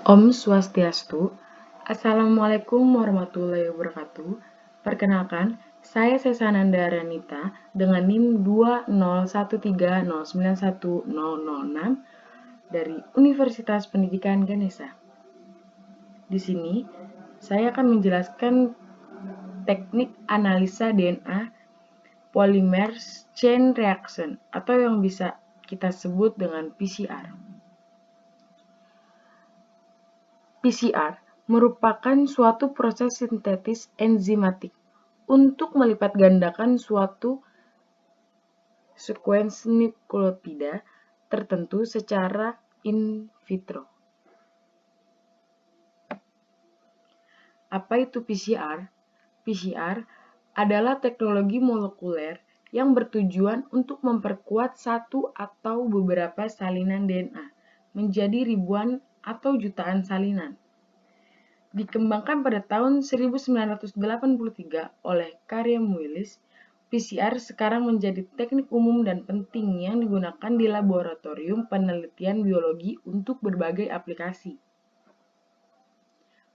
Om Swastiastu. Assalamualaikum warahmatullahi wabarakatuh. Perkenalkan, saya Sesananda Ranita dengan NIM 20130910006 dari Universitas Pendidikan Ganesha. Di sini, saya akan menjelaskan teknik analisa DNA polymer chain reaction atau yang bisa kita sebut dengan PCR. PCR merupakan suatu proses sintetis enzimatik untuk melipat gandakan suatu sekuens nukleotida tertentu secara in vitro. Apa itu PCR? PCR adalah teknologi molekuler yang bertujuan untuk memperkuat satu atau beberapa salinan DNA menjadi ribuan atau jutaan salinan. Dikembangkan pada tahun 1983 oleh Karim Willis, PCR sekarang menjadi teknik umum dan penting yang digunakan di laboratorium penelitian biologi untuk berbagai aplikasi.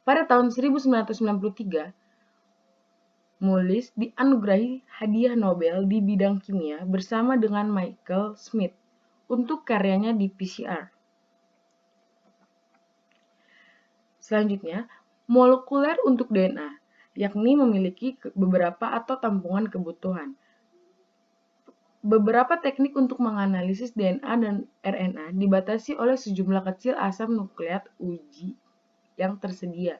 Pada tahun 1993, Willis dianugerahi hadiah Nobel di bidang kimia bersama dengan Michael Smith untuk karyanya di PCR. Selanjutnya, molekuler untuk DNA, yakni memiliki beberapa atau tampungan kebutuhan. Beberapa teknik untuk menganalisis DNA dan RNA dibatasi oleh sejumlah kecil asam nukleat uji yang tersedia.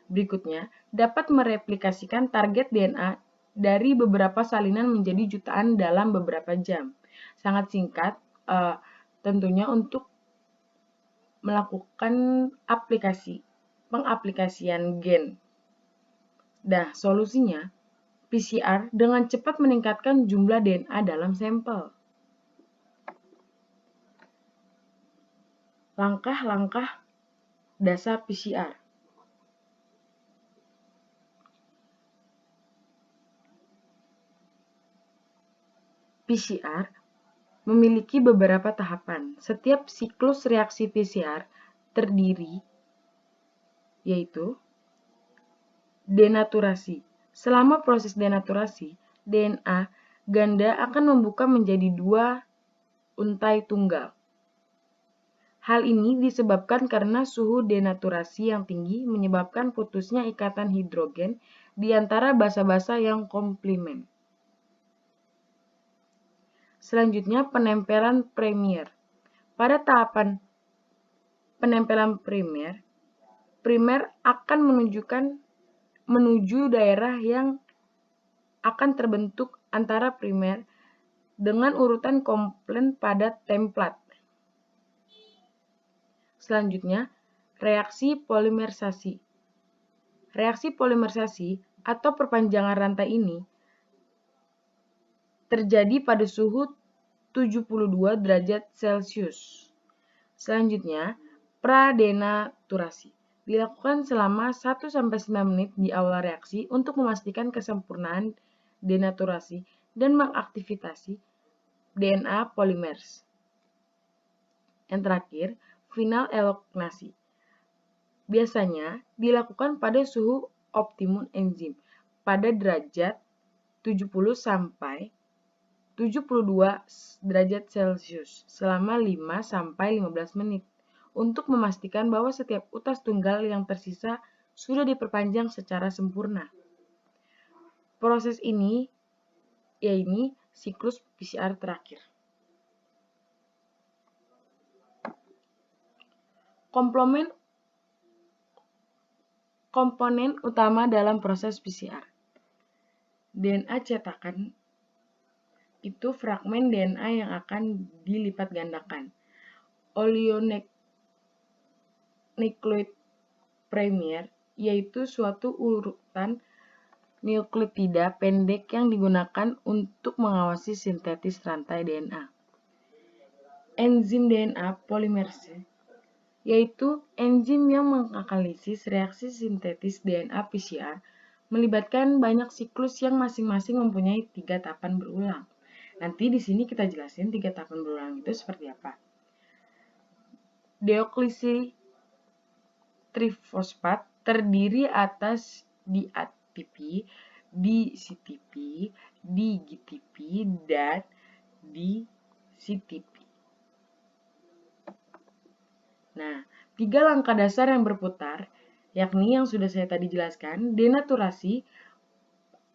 Berikutnya, dapat mereplikasikan target DNA dari beberapa salinan menjadi jutaan dalam beberapa jam. Sangat singkat, tentunya untuk melakukan pengaplikasian gen. Nah, solusinya, PCR dengan cepat meningkatkan jumlah DNA dalam sampel. Langkah-langkah dasar PCR. PCR memiliki beberapa tahapan. Setiap siklus reaksi PCR terdiri yaitu denaturasi. Selama proses denaturasi, DNA ganda akan membuka menjadi dua untai tunggal. Hal ini disebabkan karena suhu denaturasi yang tinggi menyebabkan putusnya ikatan hidrogen di antara basa-basa yang komplement. Selanjutnya, penempelan primer. Pada tahapan penempelan primer akan menuju daerah yang akan terbentuk antara primer dengan urutan komplement pada template. Selanjutnya, reaksi polimerisasi. Reaksi polimerisasi atau perpanjangan rantai ini terjadi pada suhu 72 derajat Celcius. Selanjutnya, pradenaturasi. Dilakukan selama 1-9 menit di awal reaksi untuk memastikan kesempurnaan denaturasi dan mengaktifasi DNA polimers. Yang terakhir, final elongasi. Biasanya dilakukan pada suhu optimum enzim pada derajat 70 sampai 72 derajat Celcius selama 5-15 menit untuk memastikan bahwa setiap utas tunggal yang tersisa sudah diperpanjang secara sempurna. Proses ini yaitu siklus PCR terakhir. Komponen utama dalam proses PCR. DNA cetakan itu fragmen DNA yang akan dilipat gandakan. Oligonucleotide primer yaitu suatu urutan nukleotida pendek yang digunakan untuk mengawasi sintetis rantai DNA. Enzim DNA polimerase yaitu enzim yang menganalisis reaksi sintetis DNA PCR melibatkan banyak siklus yang masing-masing mempunyai 3 tahapan berulang. Nanti di sini kita jelasin 3 tahapan berulang itu seperti apa. trifosfat terdiri atas di ATP, di CTP, di GTP, dan di CTP. Nah, 3 langkah dasar yang berputar, yakni yang sudah saya tadi jelaskan, denaturasi,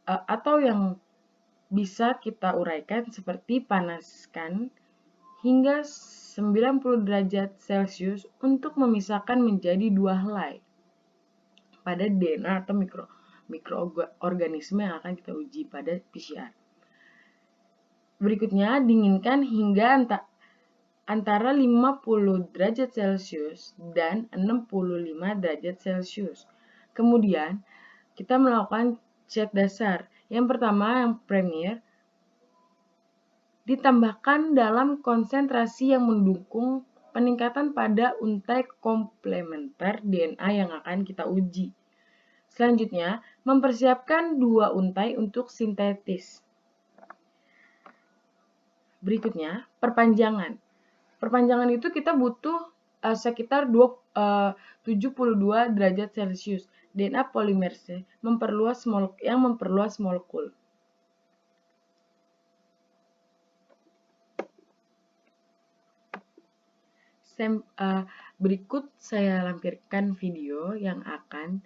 atau yang bisa kita uraikan seperti panaskan hingga 90 derajat Celcius untuk memisahkan menjadi 2 helai pada DNA atau mikroorganisme yang akan kita uji pada PCR. Berikutnya, dinginkan hingga antara 50 derajat Celcius dan 65 derajat Celcius. Kemudian, kita melakukan cek dasar. Yang pertama, yang premier, ditambahkan dalam konsentrasi yang mendukung peningkatan pada untai komplementer DNA yang akan kita uji. Selanjutnya, mempersiapkan 2 untai untuk sintetis. Berikutnya, perpanjangan. Perpanjangan itu kita butuh sekitar 72 derajat Celcius. DNA polimerase yang memperluas molekul. Berikut saya lampirkan video yang akan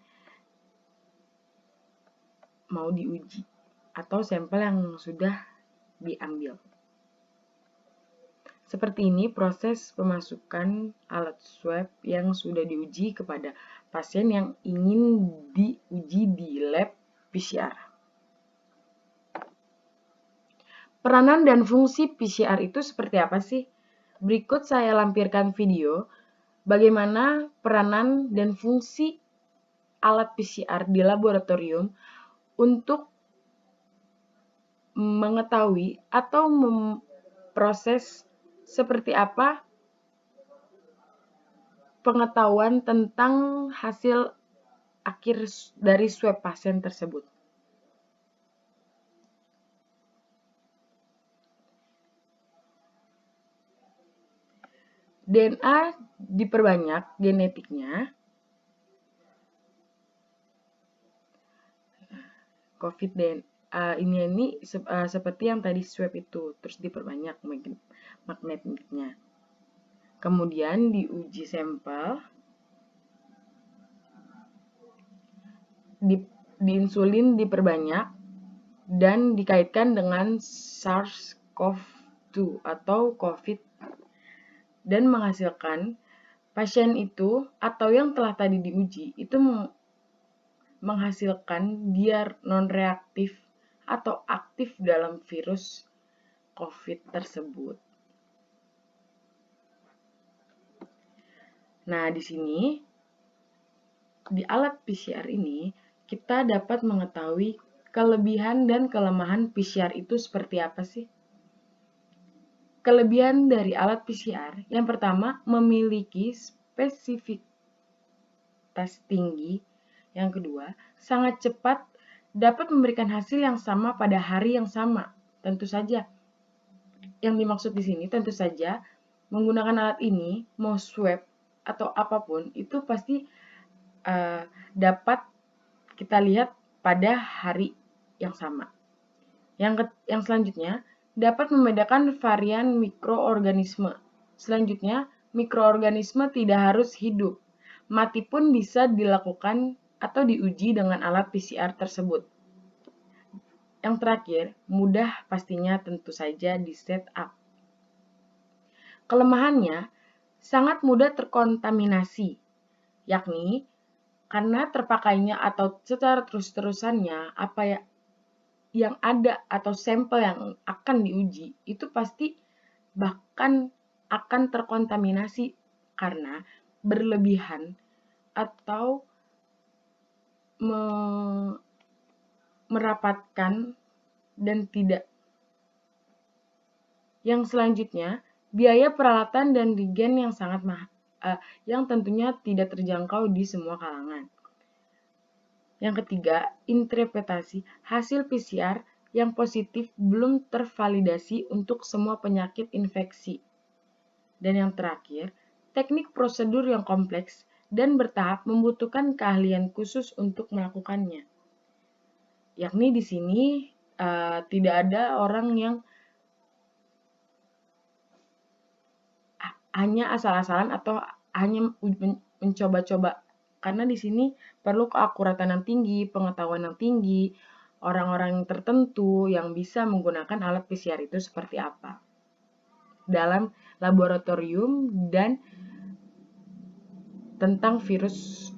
mau diuji atau sampel yang sudah diambil. Seperti ini proses pemasukan alat swab yang sudah diuji kepada pasien yang ingin diuji di lab PCR. Peranan dan fungsi PCR itu seperti apa sih? Berikut saya lampirkan video bagaimana peranan dan fungsi alat PCR di laboratorium untuk mengetahui atau memproses seperti apa pengetahuan tentang hasil akhir dari swab pasien tersebut. DNA diperbanyak genetiknya. Ini seperti yang tadi swab itu, terus diperbanyak magnetiknya. Kemudian diuji sampel, diinsulin diperbanyak, dan dikaitkan dengan SARS-CoV-2 atau COVID, dan menghasilkan pasien itu atau yang telah tadi diuji itu menghasilkan dia non-reaktif atau aktif dalam virus COVID tersebut. Nah, di sini di alat PCR ini kita dapat mengetahui kelebihan dan kelemahan PCR itu seperti apa sih? Kelebihan dari alat PCR, yang pertama memiliki spesifitas tinggi, yang kedua sangat cepat, dapat memberikan hasil yang sama pada hari yang sama. Tentu saja, yang dimaksud di sini tentu saja menggunakan alat ini, mau swab atau apapun, itu pasti dapat kita lihat pada hari yang sama. Yang selanjutnya, dapat membedakan varian mikroorganisme. Selanjutnya, mikroorganisme tidak harus hidup. Mati pun bisa dilakukan atau diuji dengan alat PCR tersebut. Yang terakhir, mudah pastinya tentu saja di setup. Kelemahannya, sangat mudah terkontaminasi, yakni karena terpakainya atau secara terus-terusannya apa yang ada atau sampel yang akan diuji itu pasti bahkan akan terkontaminasi karena berlebihan atau merapatkan dan tidak. Yang selanjutnya, biaya peralatan dan reagen yang sangat mahal, yang tentunya tidak terjangkau di semua kalangan. Yang ketiga, interpretasi hasil PCR yang positif belum tervalidasi untuk semua penyakit infeksi. Dan yang terakhir, teknik prosedur yang kompleks dan bertahap membutuhkan keahlian khusus untuk melakukannya. Yakni di sini tidak ada orang yang hanya asal-asalan atau hanya mencoba-coba, karena di sini perlu keakuratan yang tinggi, pengetahuan yang tinggi, orang-orang tertentu yang bisa menggunakan alat PCR itu seperti apa dalam laboratorium dan tentang virus,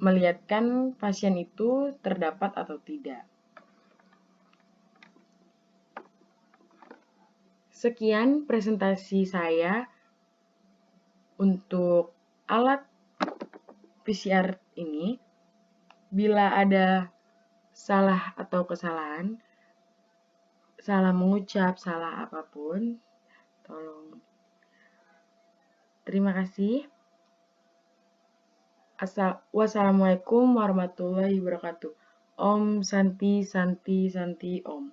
melihatkan pasien itu terdapat atau tidak. Sekian presentasi saya untuk alat PCR ini. Bila ada salah atau kesalahan, salah mengucap, salah apapun, tolong. Terima kasih. Wassalamualaikum warahmatullahi wabarakatuh. Om Santi Santi Santi Om.